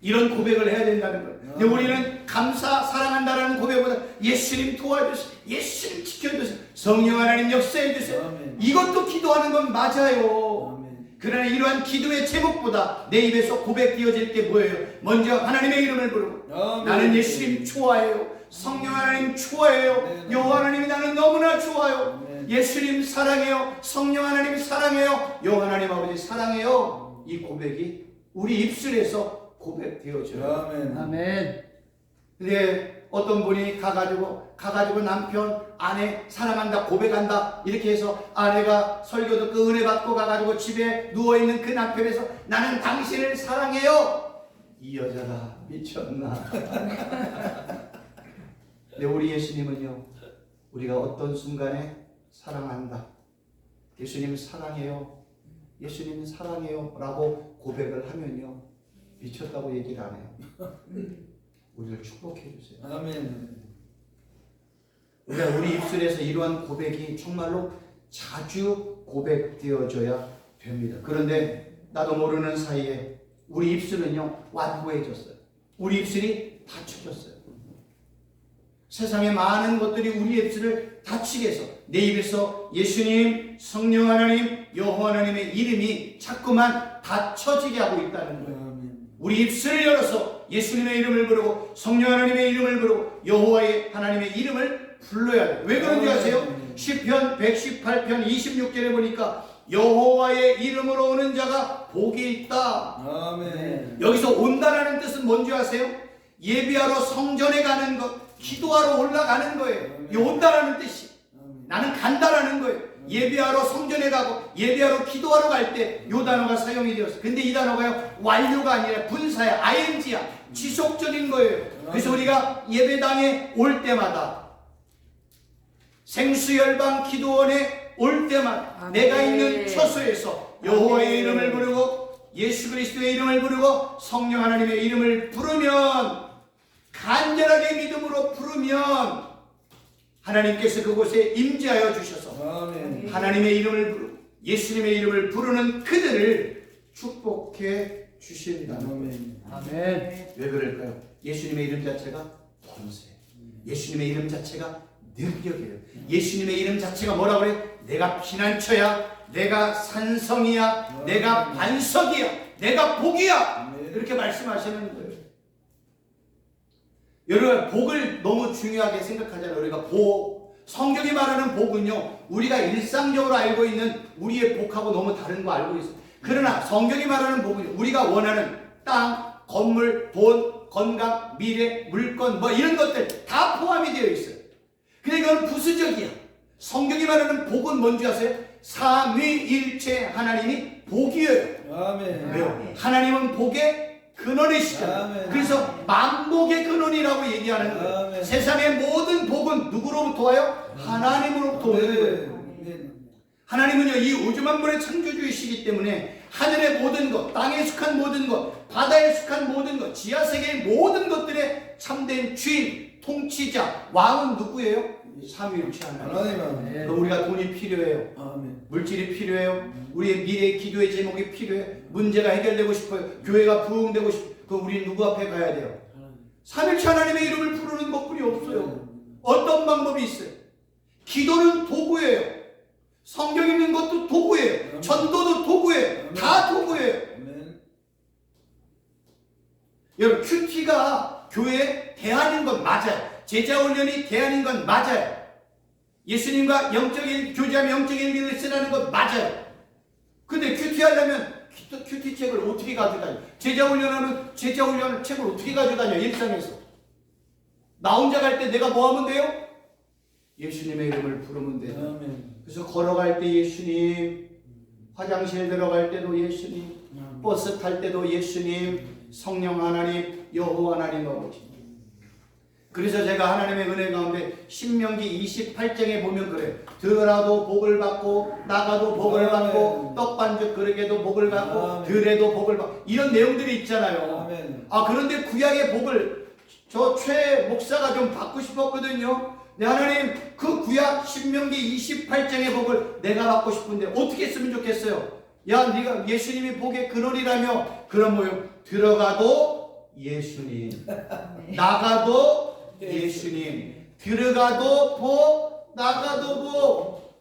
이런 고백을 해야 된다는 거예요. 근데 우리는 감사, 사랑한다라는 고백보다 예수님 도와주세요. 예수님 지켜주세요. 성령 하나님 역사해주세요. 아멘. 이것도 기도하는 건 맞아요. 아멘. 그러나 이러한 기도의 제목보다 내 입에서 고백되어질 게 뭐예요? 먼저 하나님의 이름을 부르고 아멘. 나는 예수님 좋아해요. 성령 하나님 좋아해요. 네. 여호와 하나님이 나는 너무나 좋아요. 아멘. 예수님 사랑해요. 성령 하나님 사랑해요. 여호와 하나님 아버지 사랑해요. 이 고백이 우리 입술에서 고백되어져요. 아멘. 아멘. 근데 어떤 분이 가가지고 남편, 아내 사랑한다, 고백한다 이렇게 해서 아내가 설교 듣고 은혜 받고 가가지고 집에 누워있는 그 남편에서 나는 당신을 사랑해요. 이 여자가 미쳤나. 근데 우리 예수님은요, 우리가 어떤 순간에 사랑한다, 예수님 사랑해요, 예수님 사랑해요 라고 고백을 하면요, 미쳤다고 얘기를 안 해요. 우리를 축복해 주세요. 아멘. 우리가 우리 입술에서 이러한 고백이 정말로 자주 고백되어져야 됩니다. 그런데 나도 모르는 사이에 우리 입술은요, 완고해졌어요. 우리 입술이 닫혀졌어요. 세상의 많은 것들이 우리 입술을 닫히게 해서 내 입에서 예수님, 성령 하나님, 여호와 하나님의 이름이 자꾸만 닫혀지게 하고 있다는 거예요. 아멘. 우리 입술을 열어서 예수님의 이름을 부르고 성령 하나님의 이름을 부르고 여호와의 하나님의 이름을 불러야 돼요. 왜 그런지 아세요? 시편 118편 26절에 보니까 여호와의 이름으로 오는 자가 복이 있다. 아멘. 여기서 온다라는 뜻은 뭔지 아세요? 예배하러 성전에 가는 것, 기도하러 올라가는 거예요. 이 온다라는 뜻이. 나는 간다라는 거예요. 예배하러 성전에 가고 예배하러 기도하러 갈 때 이 단어가 사용이 되었어요. 근데 이 단어가요, 완료가 아니라 분사야, ing야, 지속적인 거예요. 그래서 우리가 예배당에 올 때마다, 생수열방 기도원에 올 때마다 아멘. 내가 있는 처소에서 여호와의 이름을 부르고 예수 그리스도의 이름을 부르고 성령 하나님의 이름을 부르면, 간절하게 믿음으로 부르면 하나님께서 그곳에 임재하여 주셔서 아멘. 하나님의 이름을 부르고 예수님의 이름을 부르는 그들을 축복해 주십니다. 아멘. 아멘. 왜 그럴까요? 예수님의 이름 자체가 권세, 예수님의 이름 자체가 능력이에요. 예수님의 이름 자체가 뭐라 그래? 내가 피난처야, 내가 산성이야, 내가 반석이야, 내가 복이야, 이렇게 말씀하시는 거예요. 여러분, 복을 너무 중요하게 생각하잖아요. 우리가 복, 성경이 말하는 복은요, 우리가 일상적으로 알고 있는 우리의 복하고 너무 다른 거 알고 있어요. 그러나 성경이 말하는 복은 우리가 원하는 땅, 건물, 돈, 건강, 미래, 물건 뭐 이런 것들 다 포함이 되어 있어요. 근데 이건 부수적이야. 성경이 말하는 복은 뭔지 아세요? 삼위일체 하나님이 복이에요. 아멘. 왜요? 하나님은 복의 근원이시죠. 아멘. 그래서 만복의 근원이라고 얘기하는 거예요. 아멘. 세상의 모든 복은 누구로부터 와요? 하나님으로부터 오는 거예요. 하나님은요, 이 우주 만물의 창조주이시기 때문에 하늘의 모든 것, 땅에 속한 모든 것, 바다에 속한 모든 것, 지하세계의 모든 것들의 참된 주인, 통치자, 왕은 누구예요? 삼위일체 하나님. 하나님. 그럼 우리가 돈이 필요해요. 아멘. 물질이 필요해요. 우리의 미래의 기도의 제목이 필요해. 문제가 해결되고 싶어요. 교회가 부흥되고 싶어요. 그럼 우리 누구 앞에 가야 돼요? 삼일체 하나님의 이름을 부르는 것뿐이 없어요. 어떤 방법이 있어요? 기도는 도구예요. 성경 읽는 것도 도구예요. 전도도 도구예요. 다 도구예요. 아멘. 여러분, 큐티가 교회에 대안인 건 맞아요. 제자 훈련이 대안인 건 맞아요. 예수님과 교제하며 영적 일기를 쓰라는 건 맞아요. 근데 큐티 하려면 큐티 책을 어떻게 가져다녀? 제자 훈련하면 제자 훈련 책을 어떻게 가져다녀? 일상에서. 나 혼자 갈 때 내가 뭐 하면 돼요? 예수님의 이름을 부르면 돼요. 아멘. 그래서 걸어갈 때 예수님, 화장실 들어갈 때도 예수님, 버스 탈 때도 예수님, 성령 하나님, 여호와 하나님 아버지. 그래서 제가 하나님의 은혜 가운데 신명기 28장에 보면 그래요. 들어도 복을 받고 나가도 복을 받고 떡반죽 그릇에도 복을 받고 들에도 복을 받고 이런 내용들이 있잖아요. 아멘. 그런데 구약의 복을 저 최 목사가 좀 받고 싶었거든요. 네, 하나님 그 구약 신명기 28장의 복을 내가 받고 싶은데 어떻게 했으면 좋겠어요? 야, 네가 예수님이 복의 근원이라며. 그럼 뭐요? 들어가도 예수님, 나가도 예수님, 들어가도 복, 나가도 복.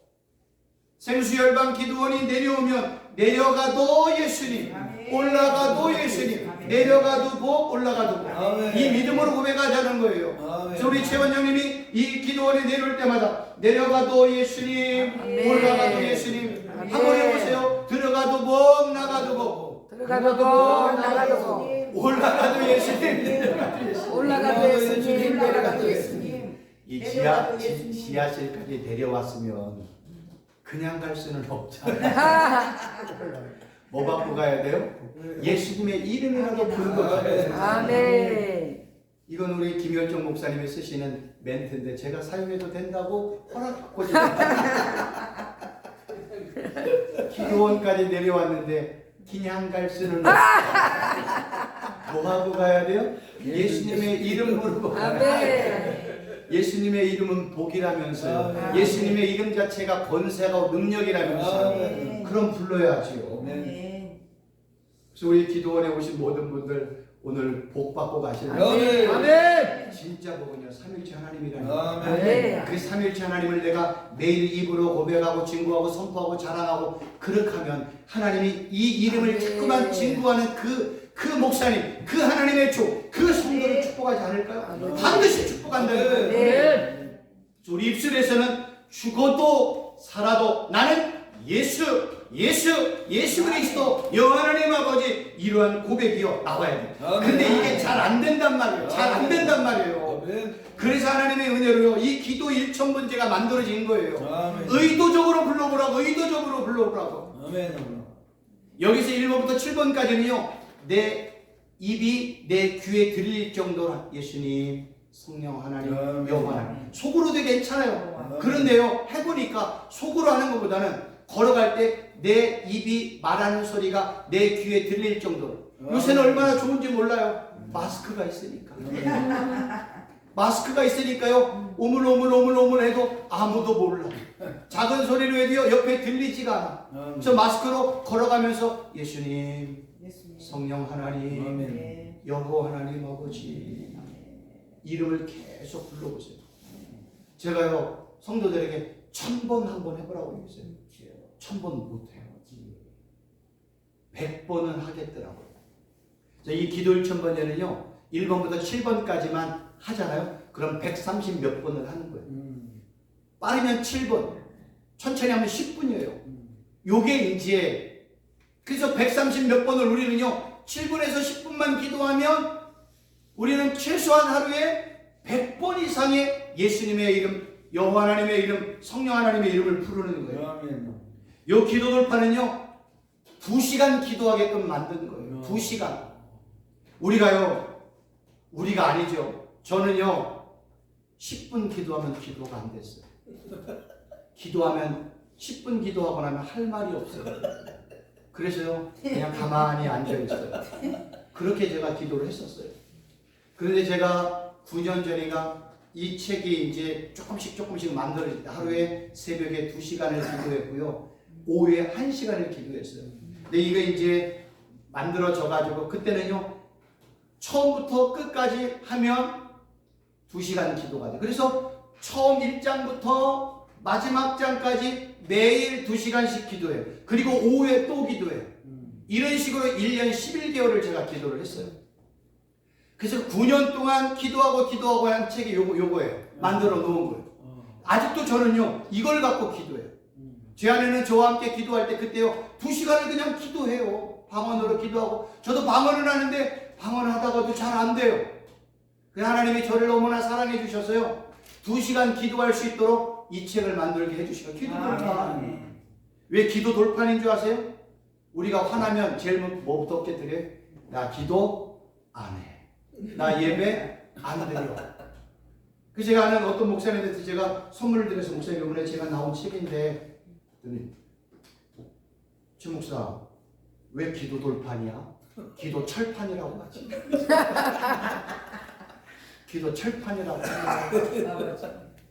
생수열방 기도원이 내려오면 내려가도 예수님, 올라가도 예수님, 내려가도 복, 올라가도 복. 아멘. 이 믿음으로 고백하자는 거예요. 아멘. 그래서 우리 최원장님이 이 기도원에 내려올 때마다 내려가도 예수님, 아멘. 올라가도 예수님. 아멘. 한번 해보세요. 들어가도 복, 나가도 복. 들어가도 복, 나가도 복. 올라가도 예수님, 내려가도 예수님. 올라가도 예수님, 내려가도 예수님. 이 지하실까지 내려왔으면 그냥 갈 수는 없잖아요. 뭐 받고 가야 돼요? 예수님의 이름이라도 부르고 가야 돼요. 아멘. 이건 우리 김열정 목사님이 쓰시는 멘트인데 제가 사용해도 된다고 허락받고 지금 기도원까지 내려왔는데 그냥 갈 수는 없어요. 뭐 하고 가야 돼요? 예수님의 이름 부르고 가야 돼요. 아멘. 예수님의 이름은 복이라면서요. 아멘. 예수님의 이름 자체가 권세가 능력이라면서요. 아멘. 그럼 불러야지요. 아멘. 그래서 우리 기도원에 오신 모든 분들 오늘 복 받고 가시는 아멘. 아멘. 진짜 복은요 삼일체 하나님이라는 아멘. 그 삼일체 하나님을 내가 매일 입으로 고백하고 증거하고 선포하고 자랑하고 그렇게 하면 하나님이 이 이름을 자꾸만 증거하는 그 목사님, 그 하나님의 족, 그 성도를 축복하지 않을까요? 반드시 축복한다는 거예요. 아멘. 우리 입술에서는 죽어도 살아도 나는 예수 그리스도 여호와 하나님 아버지 이러한 고백이요 나와야 돼. 근데 이게 잘 안 된단 말이에요. 잘 안 된단 말이에요. 아멘. 그래서 하나님의 은혜로요 이 기도 1,000번째가 만들어진 거예요. 아멘. 의도적으로 불러보라고, 의도적으로 불러보라고. 아멘. 여기서 1번부터 7번까지는요 내 입이 내 귀에 들릴 정도로 예수님, 성령 하나님, 아멘. 여호와 하나님 속으로도 괜찮아요. 아멘. 그런데요 해보니까 속으로 하는 것보다는 걸어갈 때 내 입이 말하는 소리가 내 귀에 들릴 정도로. 요새는 얼마나 좋은지 몰라요. 마스크가 있으니까. 마스크가 있으니까요 오물오물 해도 아무도 몰라. 작은 소리로 해도요 옆에 들리지가 않아. 그래서 마스크로 걸어가면서 예수님, 성령 하나님, 아멘. 여호와 하나님 아버지 이름을 계속 불러보세요. 제가요 성도들에게 1000번 한번 해보라고 얘기했어요. 1000번 못해요. 100번은 하겠더라고요. 이 기도 1,000번에는요 1번부터 7번까지만 하잖아요. 그럼 130 몇 번을 하는 거예요. 빠르면 7번, 천천히 하면 10분이에요. 요게 이제 그래서 130 몇 번을 우리는요 7분에서 10분만 기도하면 우리는 최소한 하루에 100번 이상의 예수님의 이름, 여호와 하나님의 이름, 성령 하나님의 이름을 부르는 거예요. 아멘. 요 기도 돌파는요 2시간 기도하게끔 만든 거예요. 2시간. 우리가 아니죠. 저는요 10분 기도하면 기도가 안 됐어요. 기도하면 10분 기도하고 나면 할 말이 없어요. 그래서요 그냥 가만히 앉아 있어요. 그렇게 제가 기도를 했었어요. 그런데 제가 9년 전인가 이 책이 이제 조금씩 만들어질 때 하루에 새벽에 2시간을 기도했고요. 오후에 1시간을 기도했어요. 근데 이거 이제 만들어져 가지고 그때는요 처음부터 끝까지 하면 2시간 기도가 돼요. 그래서 처음 1장부터 마지막 장까지 매일 2시간씩 기도해요. 그리고 오후에 또 기도해요. 이런 식으로 1년 11개월을 제가 기도를 했어요. 그래서 9년 동안 기도하고 한 책이 요거예요. 만들어 놓은 거예요. 아직도 저는요 이걸 갖고 기도해요. 제 아내는 저와 함께 기도할 때 그때요 2시간을 그냥 기도해요. 방언으로 기도하고 저도 방언을 하는데 방언하다가도 잘 안 돼요. 그 하나님이 저를 너무나 사랑해 주셔서요 2시간 기도할 수 있도록 이 책을 만들게 해주시고 기도 돌판. 왜 기도 돌판인 줄 아세요? 우리가 화나면 제일 뭐부터 어깨 드려요? 나 기도 안 해. 나 예배 안 드려. 그 제가 아는 어떤 목사님한테 제가 선물을 드려서 목사님 이번에 제가 나온 책인데 최 목사 왜 기도 돌판이야? 기도 철판이라고 하지. 기도 철판이라고 하지.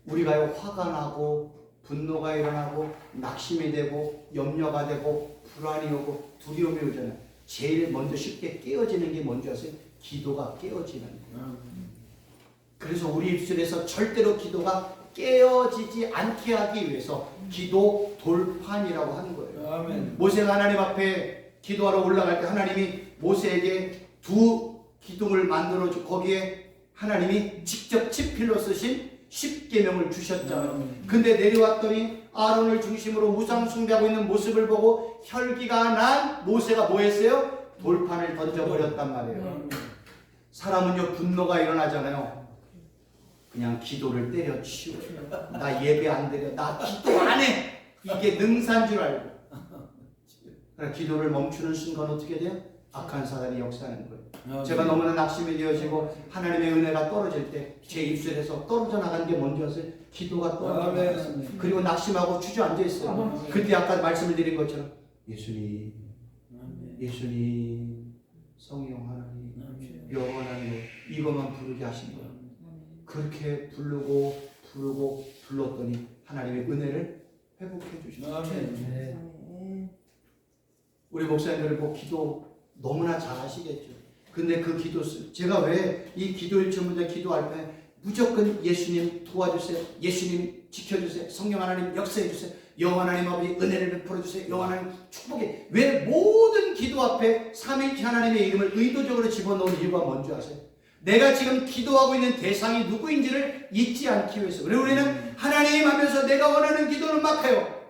우리가요 화가 나고 분노가 일어나고 낙심이 되고 염려가 되고 불안이 오고 두려움이 오잖아요. 제일 먼저 쉽게 깨어지는 게 뭔지 아세요? 기도가 깨어지는 거예요. 그래서 우리 입술에서 절대로 기도가 깨어지지 않게 하기 위해서 기도 돌판이라고 하는 거예요. 아멘. 모세가 하나님 앞에 기도하러 올라갈 때 하나님이 모세에게 2 기둥을 만들어주고 거기에 하나님이 직접 치필로 쓰신 10계명을 주셨잖아요. 근데 내려왔더니 아론을 중심으로 우상 숭배하고 있는 모습을 보고 혈기가 난 모세가 뭐 했어요? 돌판을 던져버렸단 말이에요. 사람은요 분노가 일어나잖아요. 그냥 기도를 때려치워요. 나 예배 안 드려. 나 기도 안 해. 이게 능사인 줄 알고. 그러나 기도를 멈추는 순간 어떻게 돼요? 악한 사단이 역사하는 거예요. 제가 너무나 낙심이 되어지고 하나님의 은혜가 떨어질 때 제 입술에서 떨어져 나간 게 뭔지 아세요? 기도가 떨어져 나갔어요. 그리고 낙심하고 주저앉아 있어요. 그때 아까 말씀을 드린 것처럼 예수님, 예수님, 성령 하나님, 여호와 하나님 이것만 부르게 하신 거예요. 그렇게 불렀더니 하나님의 은혜를 회복해 주셨어요. 우리 목사님들을 보고 기도 너무나 잘 하시겠죠. 근데 그 기도 제가 왜 이 기도 일주문제 기도할 때 무조건 예수님 도와주세요. 예수님 지켜주세요. 성령 하나님 역사해 주세요. 여호와 하나님 아버지 은혜를 베풀어 주세요. 여호와 하나님 축복해. 왜 모든 기도 앞에 삼위일체 하나님의 이름을 의도적으로 집어넣은 이유가 뭔지 아세요? 내가 지금 기도하고 있는 대상이 누구인지를 잊지 않기 위해서. 그리고 우리는 하나님 하면서 내가 원하는 기도는 막 해요.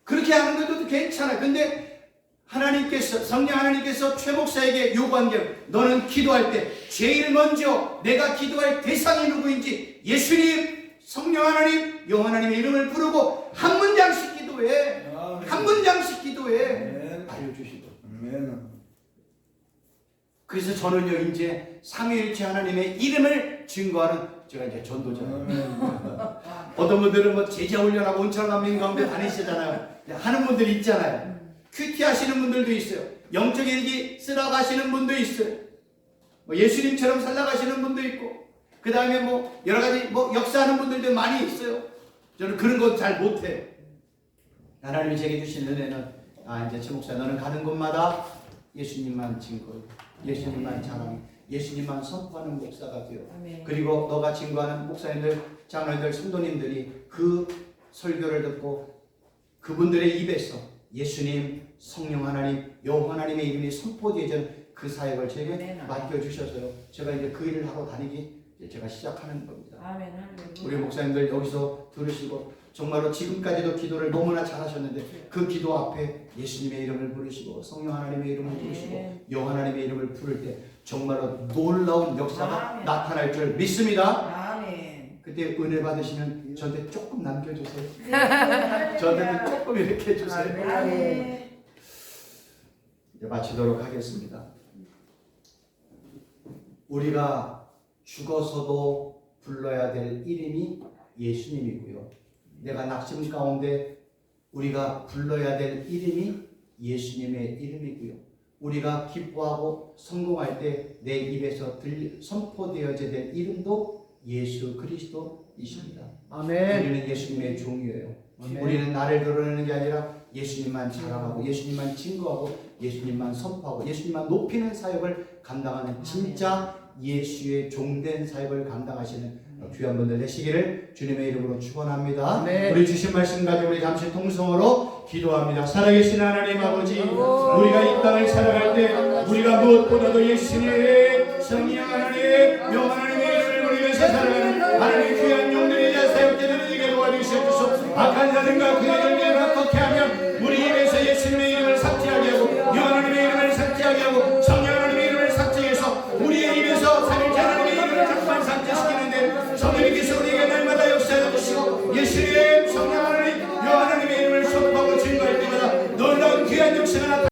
그렇게 하는 것도 괜찮아. 근데 하나님께서 성령 하나님께서 최 목사에게 요구한 게 너는 기도할 때 제일 먼저 내가 기도할 대상이 누구인지 예수님, 성령 하나님, 여호와 하나님의 이름을 부르고 한 문장씩 기도해. 한 문장씩 기도해. 알려주시고. 그래서 저는요 이제 삼위일체 하나님의 이름을 증거하는 제가 이제 전도자예요. 어떤 분들은 뭐 제자 훈련하고 온천감림 가운데 다니시잖아요. 하는 분들이 있잖아요. 큐티 하시는 분들도 있어요. 영적 일기 쓰러 가시는 분도 있어요. 뭐 예수님처럼 살아가시는 분도 있고, 그 다음에 뭐 여러 가지 뭐 역사하는 분들도 많이 있어요. 저는 그런 거 잘 못해요. 하나님이 제게 주신 은혜는 이제 최 목사 너는 가는 곳마다 예수님만 증거해, 예수님만 자랑해, 예수님만 선포하는 목사가 되어. 그리고 너가 증거하는 목사님들, 장로님들, 성도님들이 그 설교를 듣고 그분들의 입에서 예수님, 성령 하나님, 여호와 하나님의 이름이 선포되어진 그 사역을 제게 맡겨주셔서요. 제가 이제 그 일을 하러 다니기 제가 시작하는 겁니다. 우리 목사님들 여기서 들으시고 정말로 지금까지도 기도를 너무나 잘하셨는데 그 기도 앞에 예수님의 이름을 부르시고 성령 하나님의 이름을 부르시고 여호와 하나님의 이름을 부를 때 정말로 놀라운 역사가 나타날 줄 믿습니다. 그때 은혜 받으시면 저한테 조금 남겨주세요. 저한테 조금 이렇게 해주세요. 아멘. 이제 마치도록 하겠습니다. 우리가 죽어서도 불러야 될 이름이 예수님이고요. 내가 낙심 가운데 우리가 불러야 될 이름이 예수님의 이름이고요. 우리가 기뻐하고 성공할 때 내 입에서 선포되어져야 될 이름도 예수 그리스도이십니다. 아멘. 우리는 예수님의 종이에요. 아멘. 우리는 나를 드러내는 게 아니라 예수님만 자랑하고 예수님만 증거하고 예수님만 선포하고 예수님만 높이는 사역을 감당하는 진짜 예수의 종된 사역을 감당하시는 귀한 분들 되시기를 주님의 이름으로 축원합니다. 아멘. 우리 주신 말씀 가지고 우리 잠시 통성으로 기도합니다. 살아계신 하나님 아버지, 우리가 이 땅을 살아갈 때 우리가 무엇보다도 예수님의 성령 하나님, 명 하나님의 이름을 부르면서 살아가는 하나님의 귀한 용들이자 사역자들을 되게 도와주시옵소서. 악한 자들과 그들을 어떻게 하면